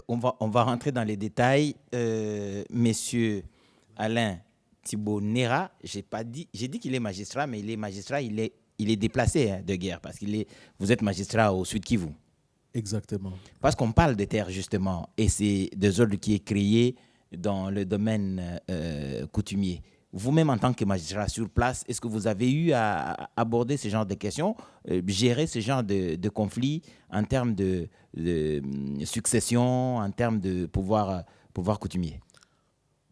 On va rentrer dans les détails. Monsieur Alain Thibault Nera, j'ai dit qu'il est magistrat, mais il est magistrat, il est déplacé de guerre, parce vous êtes magistrat au Sud Kivu. Exactement. Parce qu'on parle de terre, justement, et c'est des ordres qui est créé dans le domaine coutumier. Vous-même, en tant que magistrat sur place, est-ce que vous avez eu à aborder ce genre de questions, gérer ce genre de conflits en termes de succession, en termes de pouvoir coutumier?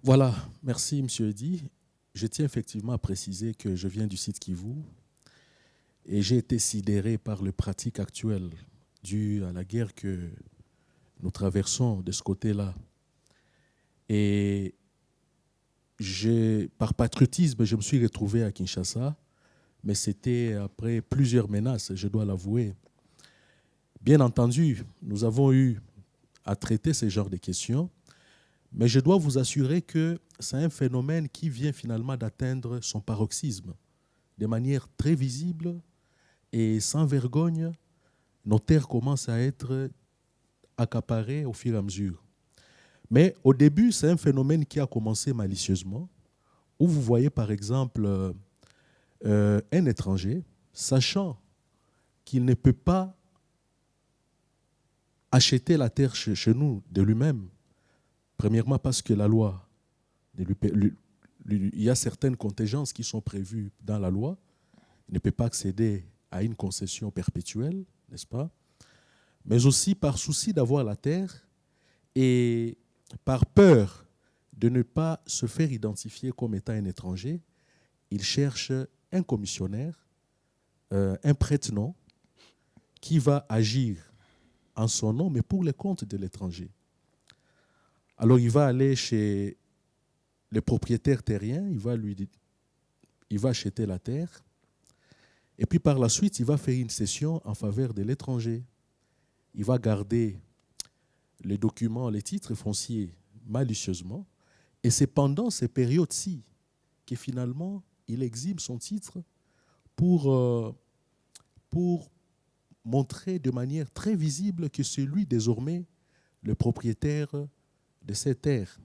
Voilà, merci M. Eddy. Je tiens effectivement à préciser que je viens du site Kivu et j'ai été sidéré par les pratiques actuelles dues à la guerre que nous traversons de ce côté-là. Et par patriotisme, je me suis retrouvé à Kinshasa, mais c'était après plusieurs menaces, je dois l'avouer. Bien entendu, nous avons eu à traiter ce genre de questions, mais je dois vous assurer que c'est un phénomène qui vient finalement d'atteindre son paroxysme. De manière très visible et sans vergogne, nos terres commencent à être accaparées au fur et à mesure. Mais au début, c'est un phénomène qui a commencé malicieusement, où vous voyez par exemple un étranger, sachant qu'il ne peut pas acheter la terre chez nous de lui-même, premièrement parce que la loi, il y a certaines contingences qui sont prévues dans la loi, il ne peut pas accéder à une concession perpétuelle, n'est-ce pas? Mais aussi par souci d'avoir la terre et par peur de ne pas se faire identifier comme étant un étranger, il cherche un commissionnaire, un prête-nom, qui va agir en son nom, mais pour le compte de l'étranger. Alors il va aller chez le propriétaire terrien, il va acheter la terre, et puis par la suite, il va faire une cession en faveur de l'étranger. Il va garder les documents, les titres fonciers malicieusement, et c'est pendant ces périodes-ci que finalement, il exhibe son titre pour montrer de manière très visible que c'est lui désormais le propriétaire de ces terres.